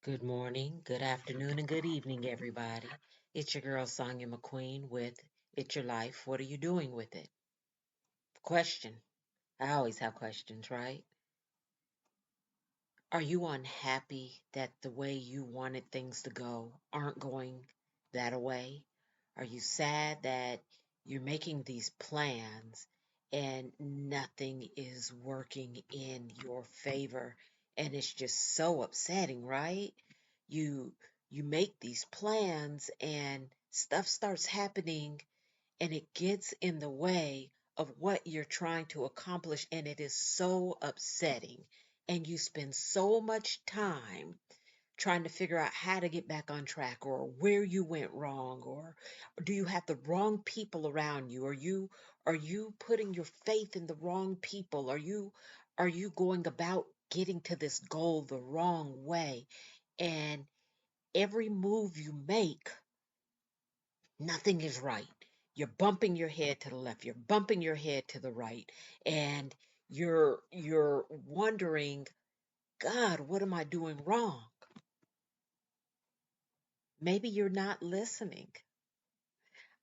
Good morning, good afternoon, and good evening, everybody. It's your girl, Sonia McQueen, with It's Your Life. What are you doing with it? Question. I always have questions, right? Are you unhappy that the way you wanted things to go aren't going that way? Are you sad that you're making these plans and nothing is working in your favor? And it's just so upsetting, right? You you make these plans and stuff starts happening and it gets in the way of what you're trying to accomplish, and it is so upsetting. And you spend so much time trying to figure out how to get back on track, or where you went wrong, or do you have the wrong people around you? Are you putting your faith in the wrong people? Are you going about getting to this goal the wrong way? And every move you make, nothing is right. You're bumping your head to the left, you're bumping your head to the right, and you're wondering, God, what am I doing wrong? Maybe you're not listening.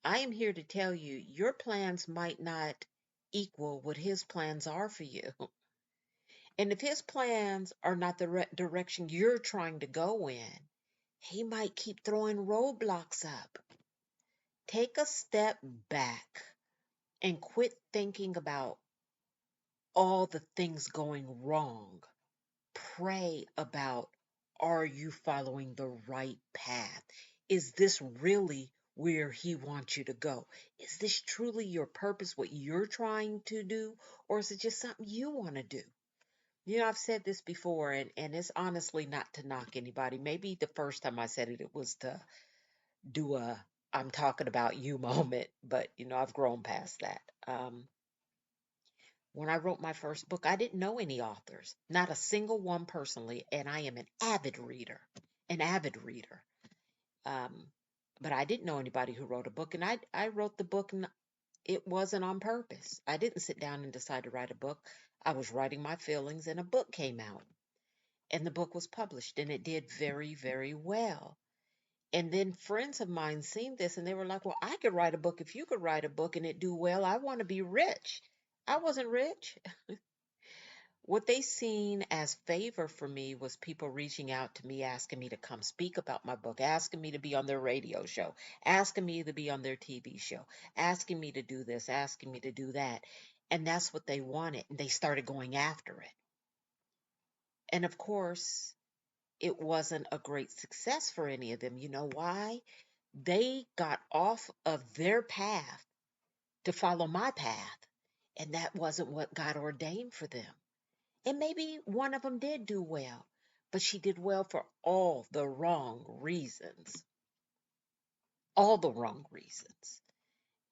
I am here to tell you, your plans might not equal what his plans are for you. And if his plans are not the direction you're trying to go in, he might keep throwing roadblocks up. Take a step back and quit thinking about all the things going wrong. Pray about, are you following the right path? Is this really where he wants you to go? Is this truly your purpose, what you're trying to do? Or is it just something you want to do? I've said this before, and it's honestly not to knock anybody. Maybe the first time I said it, it was to do a I'm talking about you moment, but I've grown past that. When I wrote my first book, I didn't know any authors, not a single one personally, and I am an avid reader. Um, but I didn't know anybody who wrote a book, and I wrote the book, and it wasn't on purpose. I didn't sit down and decide to write a book. I was writing my feelings, and a book came out, and the book was published, and it did very, very well. And then friends of mine seen this, and they were like, "Well, I could write a book if you could write a book and it do well. I want to be rich." I wasn't rich. What they seen as favor for me was people reaching out to me, asking me to come speak about my book, asking me to be on their radio show, asking me to be on their TV show, asking me to do this, asking me to do that. And that's what they wanted. And they started going after it. And of course, it wasn't a great success for any of them. You know why? They got off of their path to follow my path. And that wasn't what God ordained for them. And maybe one of them did do well, but she did well for all the wrong reasons. All the wrong reasons.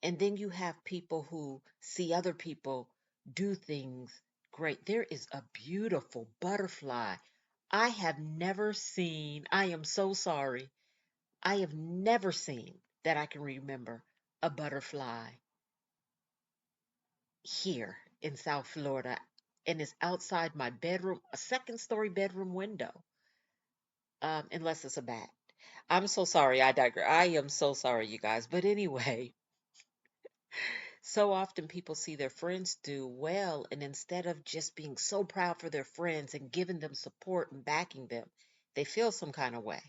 And then you have people who see other people do things great. There is a beautiful butterfly. I have never seen, I am so sorry, I have never seen that I can remember a butterfly here in South Florida. And it's outside my bedroom, a second story bedroom window. Unless it's a bat. I'm so sorry. I digress. I am so sorry, you guys. But anyway, so often people see their friends do well, and instead of just being so proud for their friends and giving them support and backing them, they feel some kind of way.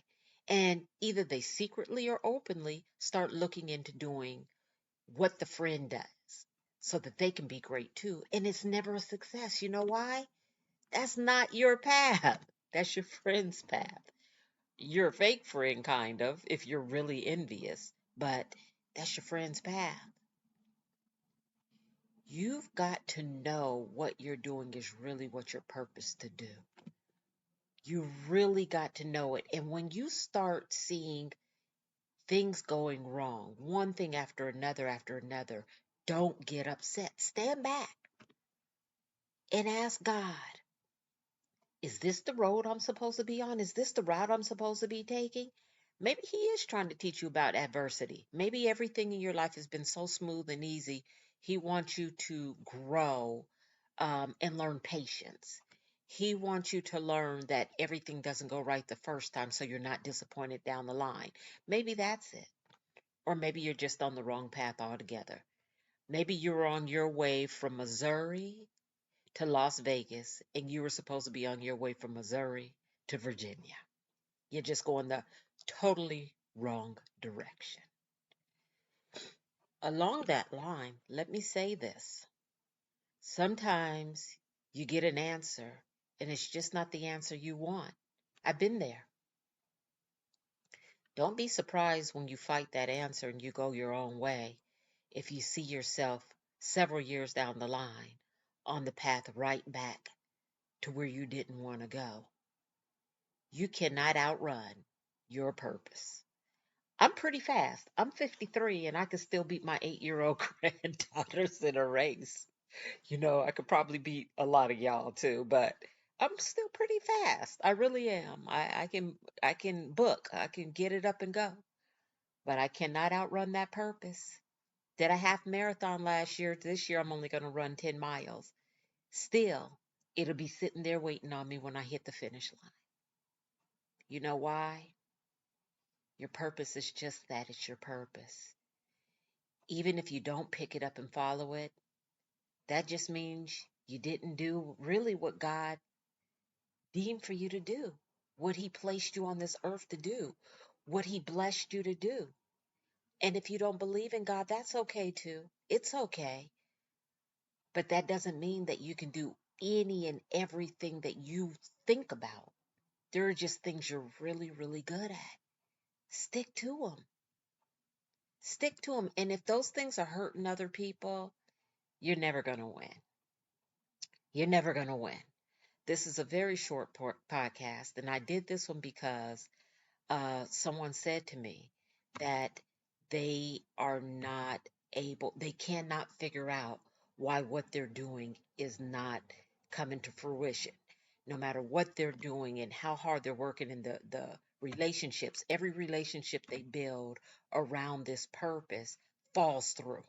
And either they secretly or openly start looking into doing what the friend does so that they can be great too. And it's never a success. You know why? That's not your path. That's your friend's path. You're a fake friend, kind of, if you're really envious, but that's your friend's path. You've got to know what you're doing is really what your purpose to do. You really got to know it. And when you start seeing things going wrong, one thing after another, don't get upset. Stand back and ask God, is this the road I'm supposed to be on? Is this the route I'm supposed to be taking? Maybe He is trying to teach you about adversity. Maybe everything in your life has been so smooth and easy. He wants you to grow and learn patience. He wants you to learn that everything doesn't go right the first time, so you're not disappointed down the line. Maybe that's it. Or maybe you're just on the wrong path altogether. Maybe you're on your way from Missouri to Las Vegas, and you were supposed to be on your way from Missouri to Virginia. You're just going the totally wrong direction. Along that line, let me say this. Sometimes you get an answer, and it's just not the answer you want. I've been there. Don't be surprised when you fight that answer and you go your own way if you see yourself several years down the line on the path right back to where you didn't want to go. You cannot outrun your purpose. I'm pretty fast. I'm 53 and I can still beat my 8-year-old granddaughters in a race. I could probably beat a lot of y'all too, but I'm still pretty fast. I really am. I can book. I can get it up and go. But I cannot outrun that purpose. Did a half marathon last year. This year I'm only going to run 10 miles. Still, it'll be sitting there waiting on me when I hit the finish line. You know why? Your purpose is just that, it's your purpose. Even if you don't pick it up and follow it, that just means you didn't do really what God deemed for you to do, what He placed you on this earth to do, what He blessed you to do. And if you don't believe in God, that's okay too. It's okay. But that doesn't mean that you can do any and everything that you think about. There are just things you're really, really good at. Stick to them. Stick to them. And if those things are hurting other people, you're never going to win. You're never going to win. This is a very short podcast, and I did this one because someone said to me that they are not they cannot figure out why what they're doing is not coming to fruition. No matter what they're doing and how hard they're working in the relationships, every relationship they build around this purpose falls through.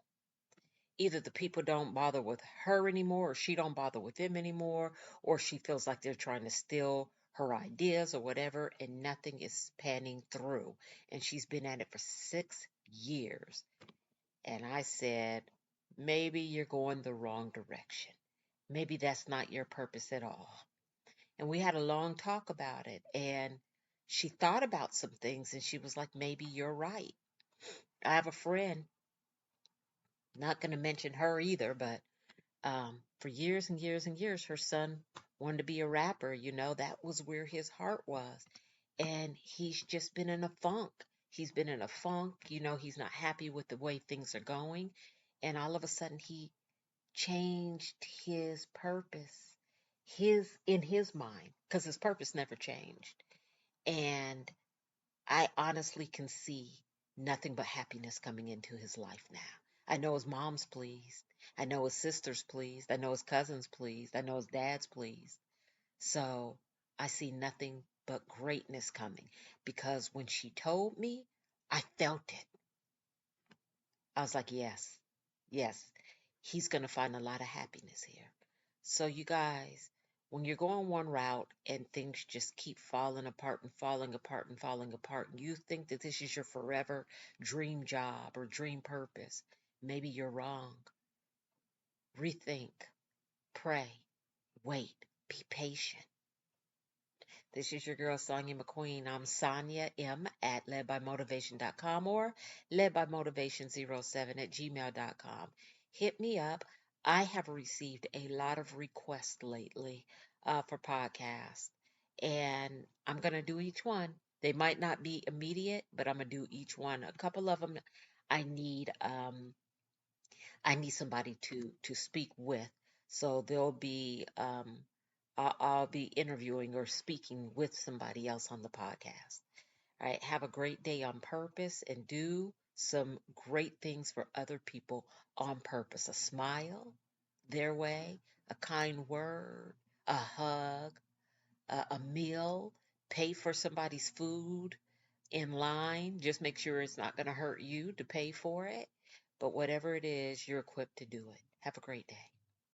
Either the people don't bother with her anymore, or she don't bother with them anymore, or she feels like they're trying to steal her ideas or whatever, and nothing is panning through. And she's been at it for 6 years. And I said, maybe you're going the wrong direction. Maybe that's not your purpose at all. And we had a long talk about it. And she thought about some things and she was like, maybe you're right. I have a friend, not going to mention her either, but for years and years and years, her son wanted to be a rapper. That was where his heart was. And he's just been in a funk. He's been in a funk. He's not happy with the way things are going. And all of a sudden, he changed his purpose, in his mind, because his purpose never changed. And I honestly can see nothing but happiness coming into his life now. I know his mom's pleased. I know his sister's pleased. I know his cousin's pleased. I know his dad's pleased. So I see nothing but greatness coming because when she told me, I felt it. I was like, yes, yes, he's going to find a lot of happiness here. So, you guys, when you're going one route and things just keep falling apart and falling apart and falling apart, and you think that this is your forever dream job or dream purpose, maybe you're wrong. Rethink, pray, wait, be patient. This is your girl, Sonia McQueen. I'm Sonia M at ledbymotivation.com or ledbymotivation07 at gmail.com. Hit me up. I have received a lot of requests lately for podcasts, and I'm going to do each one. They might not be immediate, but I'm going to do each one. A couple of them I need I need somebody to speak with. So there'll be I'll be interviewing or speaking with somebody else on the podcast. All right, have a great day on purpose and do some great things for other people on purpose. A smile their way, a kind word, a hug, a meal, pay for somebody's food in line. Just make sure it's not going to hurt you to pay for it. But whatever it is, you're equipped to do it. Have a great day.